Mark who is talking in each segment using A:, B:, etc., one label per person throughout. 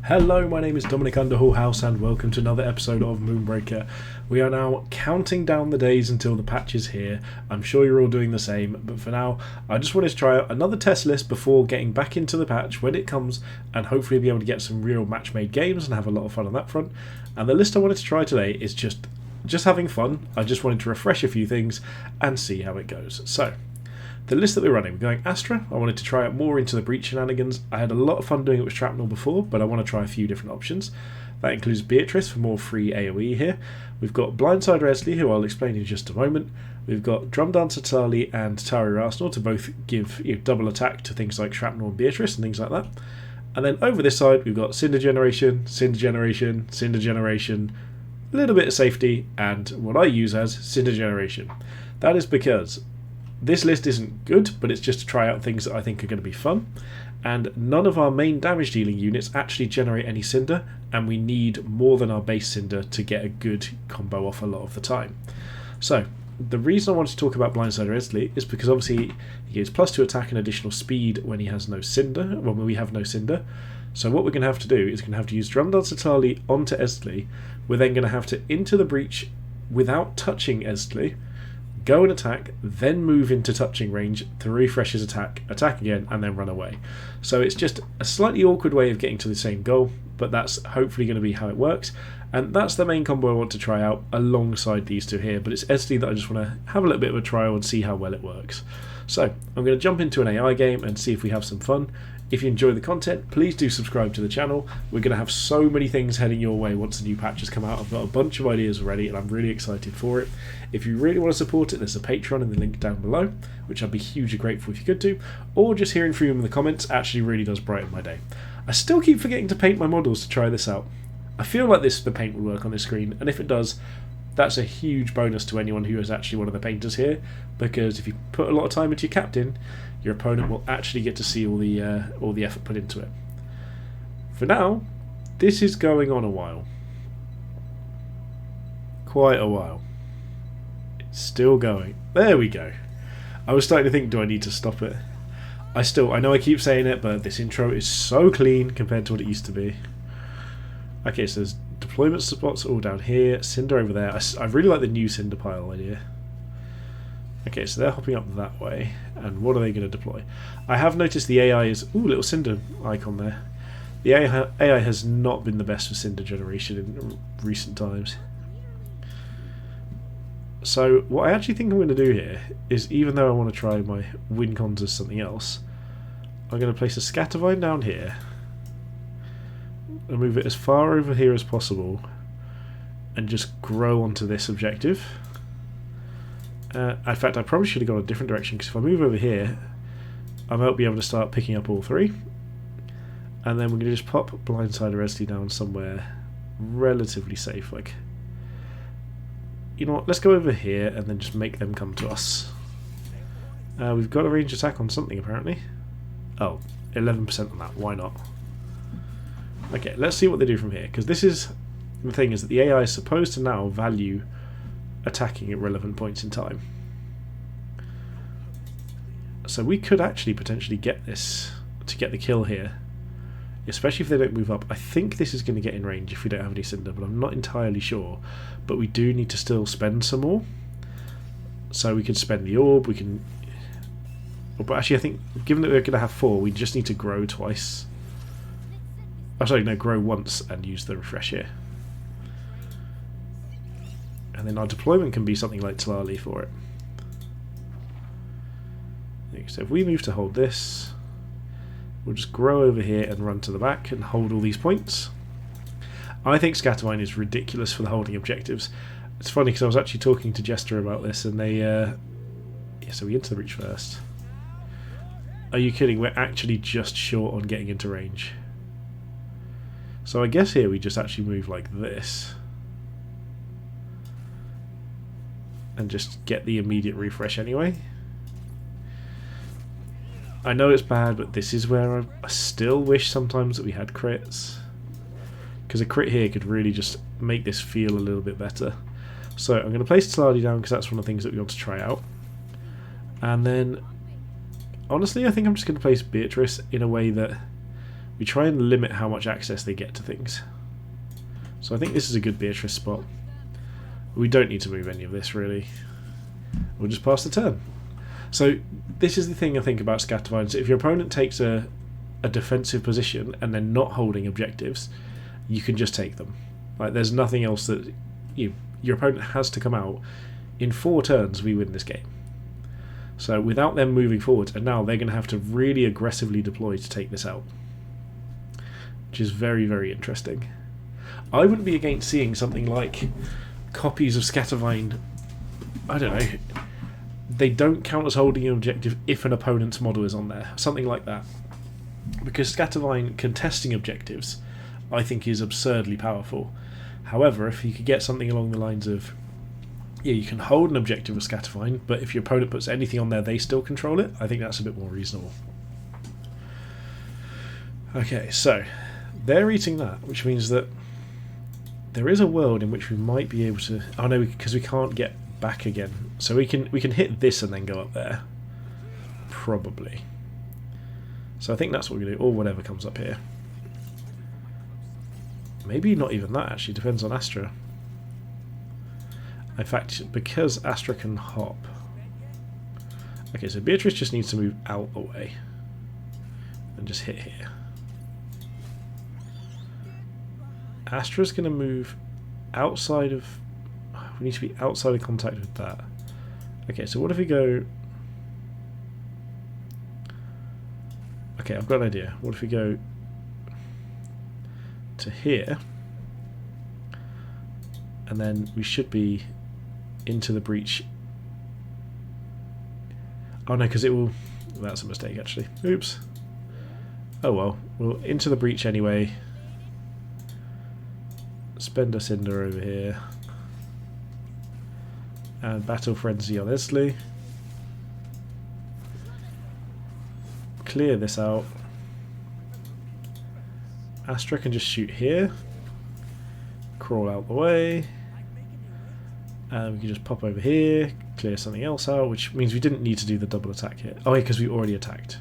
A: Hello, my name is Dominic Underhallhouse and welcome to another episode of Moonbreaker. We are now counting down the days until the patch is here. I'm sure you're all doing the same, but for now I just wanted to try out another test list before getting back into the patch when it comes, and hopefully be able to get some real match-made games and have a lot of fun on that front. And the list I wanted to try today is just having fun. I just wanted to refresh a few things and see how it goes. So the list that we're running, we're going Astra. I wanted to try out more into the breach shenanigans. I had a lot of fun doing it with shrapnel before, but I want to try a few different options. That includes Beatrice for more free AoE here. We've got Blindsider Esley, who I'll explain in just a moment. We've got Drum Dancer Tali and Tari Arsenal to both give double attack to things like shrapnel and Beatrice and things like that. And then over this side we've got Cinder Generation, Cinder Generation, Cinder Generation, a little bit of safety, and what I use as Cinder Generation. That is because this list isn't good, but it's just to try out things that I think are going to be fun. And none of our main damage dealing units actually generate any Cinder, and we need more than our base Cinder to get a good combo off a lot of the time. So the reason I wanted to talk about Blindsider Esley is because obviously he gives +2 attack and additional speed when he has no Cinder, when we have no Cinder. So what we're going to have to do is going to have to use Drum Dancer Tali onto Esley. We're then going to have to into the breach without touching Esley, go and attack, then move into touching range to refresh his attack again, and then run away. So it's just a slightly awkward way of getting to the same goal, but that's hopefully going to be how it works. And that's the main combo I want to try out alongside these two here, but it's Esley that I just want to have a little bit of a trial and see how well it works. So I'm going to jump into an AI game and see if we have some fun. If you enjoy the content, please do subscribe to the channel. We're going to have so many things heading your way once the new patch has come out. I've got a bunch of ideas already and I'm really excited for it. If you really want to support it, there's a Patreon in the link down below, which I'd be hugely grateful if you could do. Or just hearing from you in the comments actually really does brighten my day. I still keep forgetting to paint my models to try this out. I feel like the paint will work on this screen, and if it does, that's a huge bonus to anyone who is actually one of the painters here, because if you put a lot of time into your captain, your opponent will actually get to see all the effort put into it. For now, this is going on a while. Quite a while. It's still going. There we go. I was starting to think, do I need to stop it? I know I keep saying it, but this intro is so clean compared to what it used to be. Okay, so there's deployment spots all down here, Cinder over there. I really like the new Cinder pile idea. Okay, so they're hopping up that way, and what are they going to deploy? I have noticed the AI is... Ooh, little Cinder icon there. The AI has not been the best for Cinder generation in recent times. So what I actually think I'm going to do here is, even though I want to try my win cons as something else, I'm going to place a Scattervine down here and move it as far over here as possible and just grow onto this objective. In fact, I probably should have gone a different direction, because if I move over here, I might be able to start picking up all three. And then we're going to just pop Blindsider Esley down somewhere relatively safe. Like, you know what, let's go over here and then just make them come to us. We've got a ranged attack on something apparently. Oh, 11% on that, why not? Okay, let's see what they do from here, because this is the thing, is that the AI is supposed to now value attacking at relevant points in time. So we could actually potentially get this to get the kill here, especially if they don't move up. I think this is going to get in range if we don't have any Cinder, but I'm not entirely sure. But we do need to still spend some more. So we can spend the orb, we can... But actually I think, given that we're going to have 4, we just need to grow twice. Oh sorry, no, grow once and use the refresh here. And then our deployment can be something like Tali for it. So if we move to hold this, we'll just grow over here and run to the back and hold all these points. I think Scattervine is ridiculous for the holding objectives. It's funny because I was actually talking to Jester about this, and they... yeah, so we into the breach first. Are you kidding? We're actually just short on getting into range. So I guess here we just actually move like this. And just get the immediate refresh anyway. I know it's bad, but this is where I still wish sometimes that we had crits, because a crit here could really just make this feel a little bit better. So I'm going to place Tali down because that's one of the things that we want to try out. And then, honestly, I think I'm just going to place Beatrice in a way that we try and limit how much access they get to things. So I think this is a good Beatrice spot. We don't need to move any of this really. We'll just pass the turn. So this is the thing I think about Scattervines. If your opponent takes a defensive position and they're not holding objectives, you can just take them. Like, there's nothing else that your opponent has to come out. In 4 turns we win this game. So without them moving forward, and now they're going to have to really aggressively deploy to take this out, which is very, very interesting. I wouldn't be against seeing something like copies of Scattervine. I don't know, they don't count as holding an objective if an opponent's model is on there, something like that. Because Scattervine contesting objectives, I think, is absurdly powerful. However, if you could get something along the lines of, yeah, you can hold an objective with Scattervine, but if your opponent puts anything on there, they still control it, I think that's a bit more reasonable. Okay, so they're eating that, which means that there is a world in which we might be able to... Oh no, because we can't get back again. So we can hit this and then go up there. Probably. So I think that's what we're going to do, or whatever comes up here. Maybe not even that, actually. Depends on Astra. In fact, because Astra can hop... Okay, so Beatrice just needs to move out the way. And just hit here. Astra's going to move outside of... We need to be outside of contact with that. Okay, so what if we go... Okay, I've got an idea. What if we go to here, and then we should be into the breach. Oh no, because it will... That's a mistake, actually. Oops. Oh well. We'll into the breach anyway. Spend a Cinder over here. And Battle Frenzy on Esley. Clear this out. Astra can just shoot here. Crawl out the way. And we can just pop over here. Clear something else out, which means we didn't need to do the double attack here. Oh yeah, because we already attacked.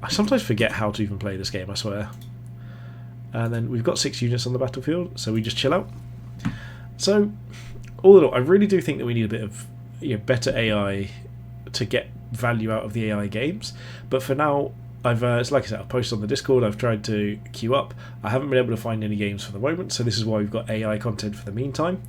A: I sometimes forget how to even play this game, I swear. And then we've got 6 units on the battlefield, so we just chill out. So, all in all, I really do think that we need a bit of better AI to get value out of the AI games. But for now, it's like I said, I've posted on the Discord, I've tried to queue up. I haven't been able to find any games for the moment, so this is why we've got AI content for the meantime.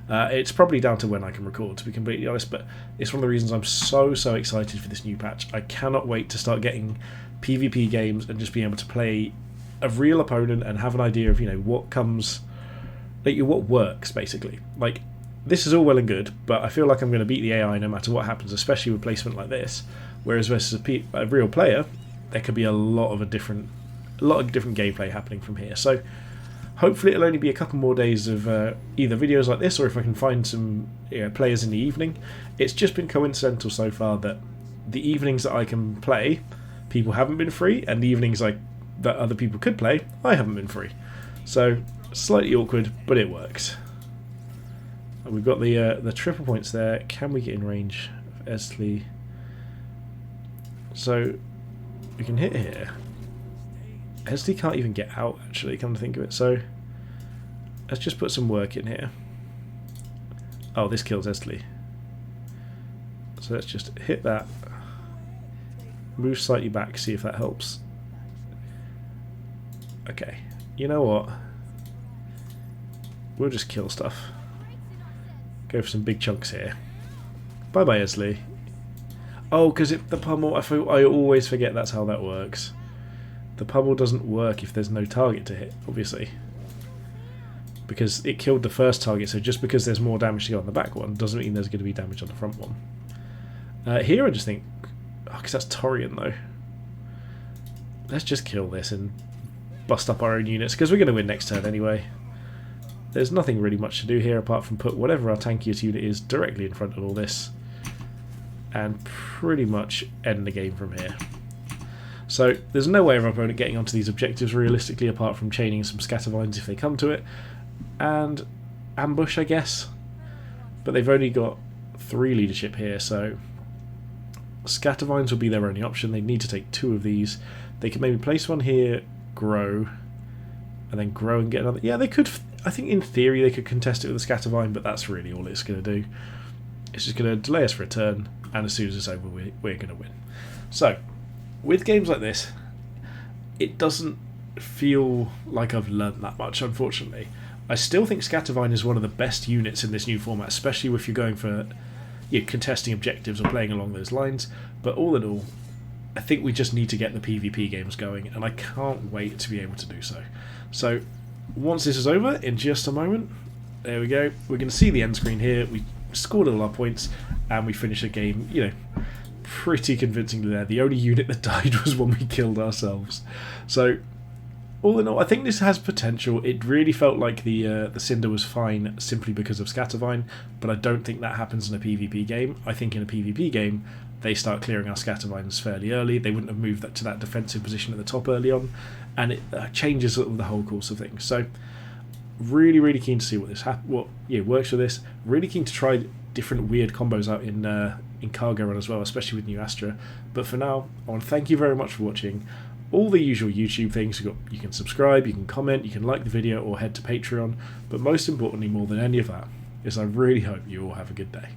A: It's probably down to when I can record, to be completely honest, but it's one of the reasons I'm so excited for this new patch. I cannot wait to start getting PvP games and just being able to play a real opponent and have an idea of what comes, what works basically. Like, this is all well and good, but I feel like I'm going to beat the AI no matter what happens, especially with placement like this. Whereas versus a real player, there could be a lot of different gameplay happening from here. So hopefully it'll only be a couple more days of either videos like this, or if I can find some players in the evening. It's just been coincidental so far that the evenings that I can play, people haven't been free, and the evenings that other people could play, I haven't been free. So slightly awkward, but it works. And we've got the triple points there. Can we get in range of Esley? So we can hit here. Esley can't even get out, actually, come to think of it. So let's just put some work in here. Oh, this kills Esley. So let's just hit that. Move slightly back, see if that helps. Okay, you know what? We'll just kill stuff. Go for some big chunks here. Bye bye, Esley. Oh, because the pummel, I always forget that's how that works. The pummel doesn't work if there's no target to hit, obviously. Because it killed the first target, so just because there's more damage to go on the back one doesn't mean there's going to be damage on the front one. Here I just think, because that's Torian though. Let's just kill this and bust up our own units, because we're going to win next turn anyway. There's nothing really much to do here apart from put whatever our tankiest unit is directly in front of all this and pretty much end the game from here. So there's no way of our opponent getting onto these objectives realistically apart from chaining some Scattervines if they come to it, and ambush, I guess. But they've only got 3 leadership here, so Scattervines will be their only option. They need to take 2 of these. They could maybe place one here, grow, and then grow and get another. Yeah, they could. I think in theory they could contest it with a Scattervine, but that's really all it's going to do. It's just going to delay us for a turn, and as soon as it's over, we're going to win. So, with games like this, it doesn't feel like I've learnt that much, unfortunately. I still think Scattervine is one of the best units in this new format, especially if you're going for contesting objectives or playing along those lines. But all in all, I think we just need to get the PvP games going, and I can't wait to be able to do so. So, once this is over, in just a moment, there we go, we're going to see the end screen here. We scored all our points, and we finished the game, pretty convincingly there. The only unit that died was when we killed ourselves. So, all in all, I think this has potential. It really felt like the Cinder was fine simply because of Scattervine, but I don't think that happens in a PvP game. I think in a PvP game, they start clearing our Scattervines fairly early. They wouldn't have moved that to that defensive position at the top early on, and it changes the whole course of things. So, really, really keen to see what works with this. Really keen to try different weird combos out in Cargo Run as well, especially with new Astra. But for now, I want to thank you very much for watching. All the usual YouTube things. You can subscribe, you can comment, you can like the video, or head to Patreon. But most importantly, more than any of that, is I really hope you all have a good day.